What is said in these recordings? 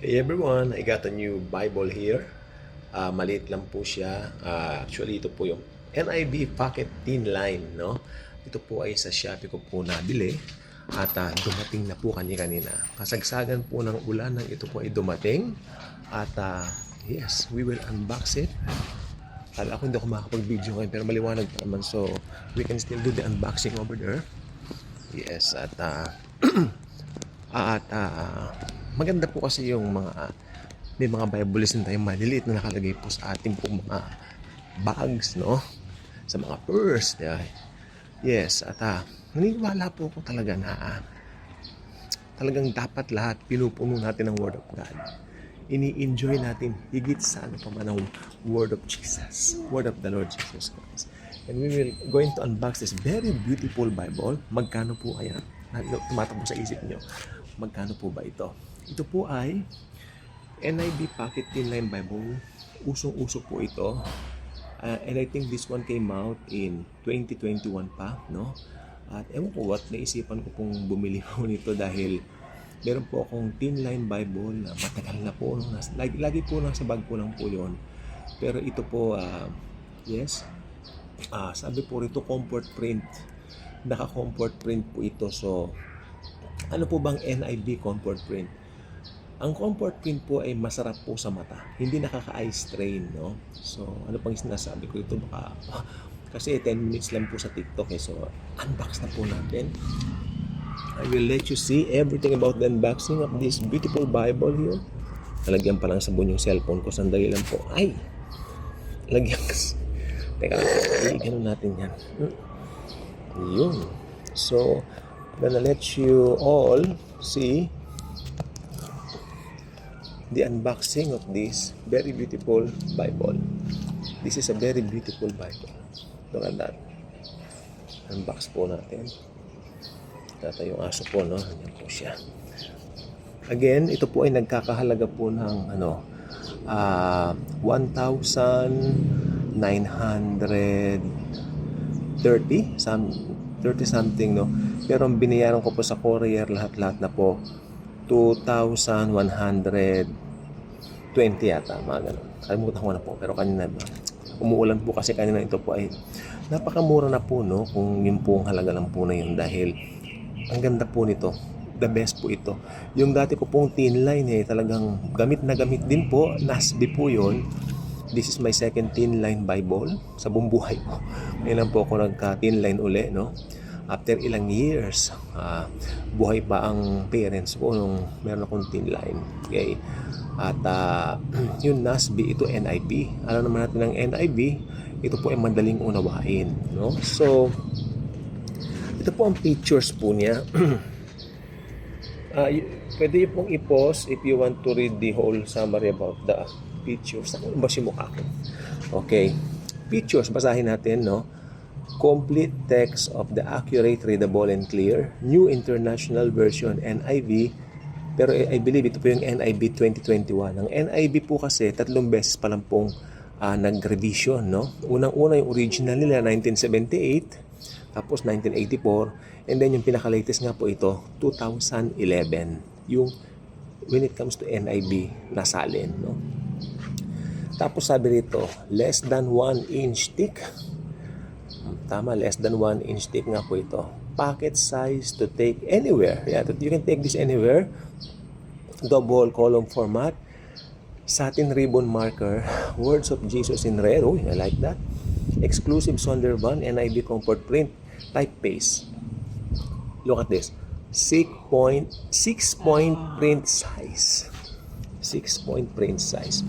Hey everyone, I got a new Bible here. Maliit lang po siya. Actually, ito po yung NIV Pocket Thin Line, no? Ito po ay sa Shopee ko po nabili at dumating na po kanina. Kasagsagan po ng ulan nang ito po ay dumating at yes, we will unbox it. Kala ko hindi ako makakapag-video ngayon pero maliwanag pa naman, so we can still do the unboxing over there. Yes, at maganda po kasi yung may mga Bibles din tayong maliliit na nakalagay po sa ating pong mga bags, no? Sa mga purse. Yeah. Yes, at naniniwala po ako talaga na talagang dapat lahat pinupuno natin ng Word of God. Ini-enjoy natin higit sa ano pa man ang Word of Jesus, Word of the Lord Jesus Christ. And we will going to unbox this very beautiful Bible. Magkano po ayan? Tumatakbo sa isip nyo. Magkano po ba ito? Ito po ay NIV Pocket Thin Line Bible. Usong-uso po ito. And I think this one came out in 2021 pa, no? At ewan ko what, naisipan ko pong bumili po nito dahil meron po akong Thin Line Bible na matagal na po. No? Lagi po nasa bag ko lang po yun. Pero ito po, yes, sabi po rito comfort print. Naka-comfort print po ito. So, ano po bang NIV comfort print? Ang comfort print po ay masarap po sa mata. Hindi nakaka-eye strain, no? So, ano pang sinasabi ko ito? Baka, kasi 10 minutes lang po sa TikTok eh. So, unbox na po natin. I will let you see everything about the unboxing of this beautiful Bible here. Nalagyan pa lang sabon yung cellphone ko. Sandali lang po. Ay! Lagyan kasi. Teka lang po. Ganun natin yan. Yun. So, I'm gonna let you all see the unboxing of this very beautiful Bible. This is a very beautiful Bible. Look at that. Unbox po natin. Tata yung aso po, no? Ganyan po siya. Again, ito po ay nagkakahalaga po ng 1,930 something, no? Pero ang binayaran ko po sa courier lahat-lahat na po 2,120 yata, mga ganun. Kalimutan ko na po, pero kanina umuulan po kasi kanina. Ito po ay napakamura na po, no? Kung yun po ang halaga lang po na yun, dahil ang ganda po nito. The best po ito. Yung dati ko pong thin line talagang gamit na gamit din po. NASB po yun. This is my second thin line Bible sa buong buhay ko. Ngayon lang po ako nagka-thin line uli, no? After ilang years, buhay pa ang parents ko nung meron akong thin line. Okay? At yung NASB, ito NIV. Alam naman natin ng NIV, ito po ay madaling unawain, no? So, ito po ang pictures po niya. Pwede pong i-pause if you want to read the whole summary about the pictures. Ako ba si mukha ko? Okay. Pictures, basahin natin, no? Complete text of the accurate, readable, and clear. New International Version, NIV. Pero I believe ito po yung NIV 2021. Ang NIV po kasi, 3 beses pa lang pong nag-revision, no? Unang-una yung original nila, 1978. Tapos 1984. And then yung pinaka-latest nga po ito, 2011. Yung when it comes to NIV, nasalin, no? Tapos sabi rito, less than 1 inch thick. Tama, less than 1 inch thick nga po ito. Pocket size to take anywhere. Yeah, you can take this anywhere. Double column format. Satin ribbon marker. Words of Jesus in red. Oh, I like that. Exclusive Sondervan NIV comfort print. Typeface. Look at this. 6-point print size. 6-point print size.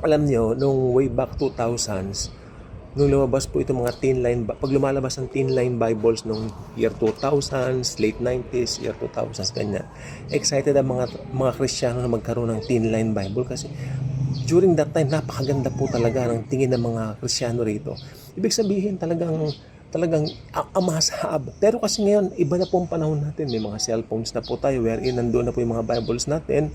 Alam nyo, nung way back 2000s, nung lumabas po itong mga thin line, pag lumalabas ang thin line Bibles nung year 2000s, late 90s, year 2000s, ganyan. Excited ang mga Kristiyano na magkaroon ng thin line Bible kasi during that time, napakaganda po talaga ng tingin ng mga Kristiyano rito. Ibig sabihin, talagang amasahab. Pero kasi ngayon, iba na po ang panahon natin. May mga cellphones na po tayo wherein nandoon na po yung mga Bibles natin.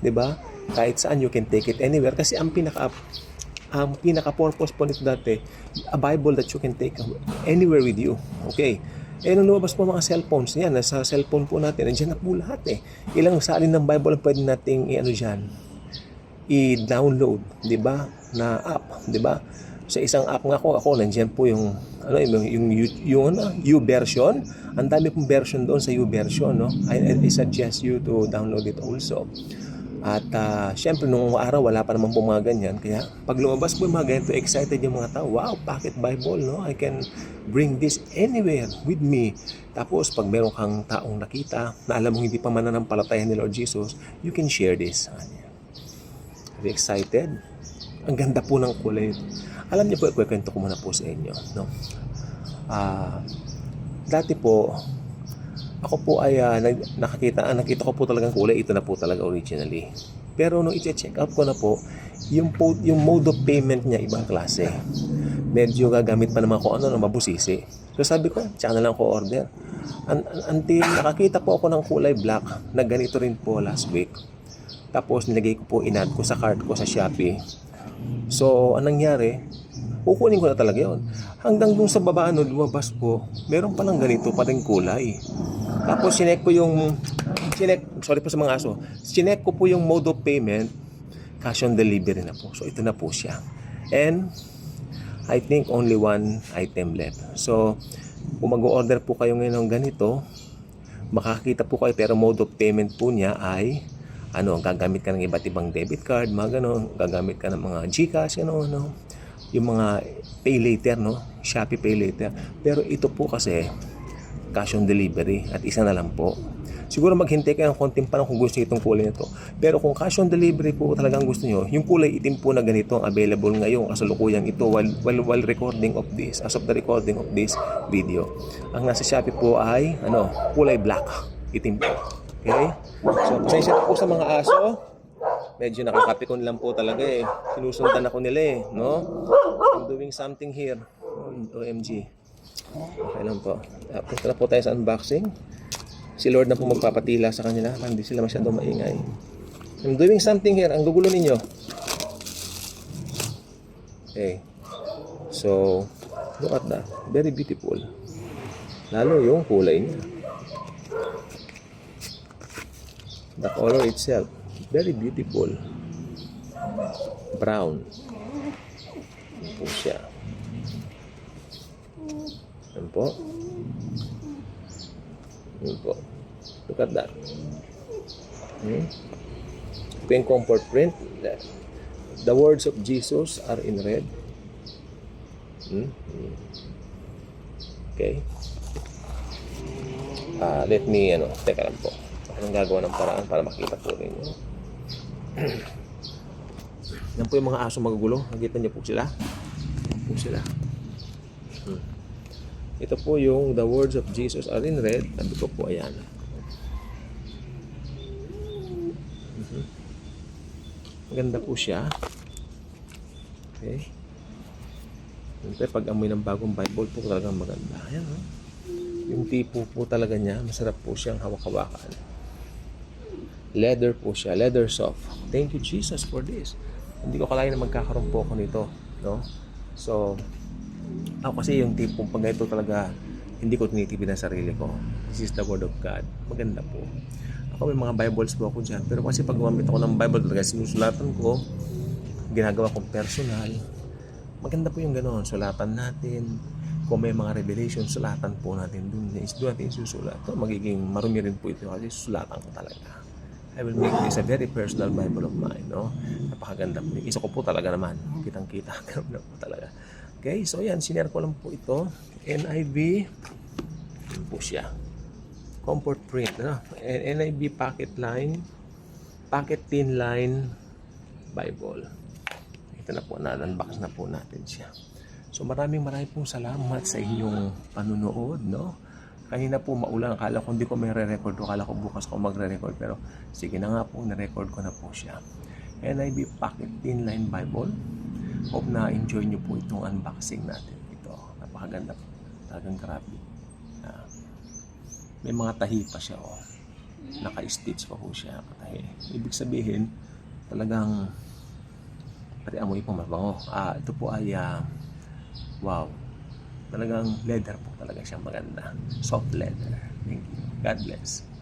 Diba? Kahit saan, you can take it anywhere. Kasi ang pinaka-purpose po nito dati, a Bible that you can take anywhere with you. Okay. Nung lumabas po mga cellphones, yan, nasa cellphone po natin, nandiyan na po lahat eh. Ilang salin ng Bible ang pwede nating dyan, i-download, di ba? Na app, di ba? Sa isang app nga ako nandiyan po yung U version. Ang dami pong version doon sa U version, no? I suggest you to download it also. At syempre nung araw wala pa naman po mga ganyan, kaya pag lumabas po yung mga ganito, excited yung mga tao. Wow, Pocket Bible, no? I can bring this anywhere with me. Tapos pag meron kang taong nakita na alam mong hindi pa mananampalataya ni Lord Jesus, you can share this. Are you excited? Ang ganda po ng kulay. Alam niyo po, ikwento ko muna po sa inyo, no? Dati po, ako po ay nakita ko po talagang kulay. Ito na po talaga originally. Pero nung i-check out ko na po, yung mode of payment niya ibang klase. Medyo gagamit pa naman ko mabusisi. So sabi ko, tsaka na lang ko order. Until nakakita po ako ng kulay black na ganito rin po last week. Tapos nilagay ko po, in-add ko sa cart ko sa Shopee. So anong nangyari? Kukunin ko na talaga yun. Hanggang dun sa baba, lumabas po, meron palang ganito pa rin kulay. Tapos sinek ko po yung mode of payment, cash on delivery na po. So ito na po siya. And I think only one item left. So kung mag-order po kayo ngayon ng ganito, makakita po kayo, pero mode of payment po niya ay gagamit ka ng iba't ibang debit card, mga ganon, gagamit ka ng mga GCash, yung mga pay later, no? Shopee pay later. Pero ito po kasi cash on delivery at isa na lang po. Siguro maghintay kayo ng konting panahon kung gusto niyo itong kulay na to. Pero kung cash on delivery po talagang gusto niyo, yung kulay itim po na ganito ang available ngayon kasalukuyang ito while recording of this, as of the recording of this video. Ang nasa Shopee po ay kulay black, itim po. Okay? So pasensya na po sa mga aso. Medyo nakakapikon lang po talaga eh. Sinusundan ako nila eh, no? I'm doing something here. OMG. Okay lang po. Punta na po tayo sa unboxing. Si Lord na po magpapatila sa kanila. Hindi sila masyadong maingay. I'm doing something here. Ang gugulo ninyo. Okay. So, look at that. Very beautiful. Lalo yung kulay niya. The color itself. Very beautiful. Brown. Yan po siya. Yan po. Yan po. Look at that. Ito yung comfort print. The words of Jesus are in red. Okay. Let me, teka lang po. Anong gagawa ng paraan para makita po rin nyo. Yan po yung mga aso magugulo. Nakita niyo po sila. Yan po sila. Ito po yung the words of Jesus are in red. Sabi ko po, ayan. Maganda po siya. Okay. Siyempre, pag amoy ng bagong Bible po talagang maganda. Ayan, yung tipo po talaga niya, masarap po siyang hawak-hawakan. Leather po siya, leather soft. Thank you Jesus for this. Hindi ko kalain na magkakaroon po ako nito, no? So, ako kasi yung tipong pag ito talaga, hindi ko tinitipid ang sarili ko. This is the word of God. Maganda po. Ako may mga Bibles po ako dyan. Pero kasi pag gumamit ako ng Bible talaga, sinusulatan ko, ginagawa kong personal. Maganda po yung gano'n. Sulatan natin. Kung may mga revelation, sulatan po natin. Doon natin susulat. So, magiging marumi rin po ito kasi sulatan ko talaga. I will make this a very personal Bible of mine, no? Napakaganda po. Isa ko po talaga naman. Kitang-kita. Ganda po talaga. Okay, so yan. Sinare ko lang po ito. NIV. Yan po siya. Comfort print. NIV Pocket Thin Line Bible. Ito na po. Na-unbox na po natin siya. So maraming pong salamat sa inyong panunood, no? Kanina po maulan, akala ko hindi ko may re-record, akala ko bukas ko magre-record, pero sige na nga po, na-record ko na po siya. NIV Pocket Thin Line Bible. Hope na enjoy nyo po itong unboxing natin. Ito, napakaganda po. Talagang grabe. May mga tahi pa siya, naka-stitch pa po siya, katahi. Ibig sabihin, talagang pati amoy po mabango. Ito po ay wow, Talagang leather po talaga siya maganda. Soft leather. Thank you. God bless.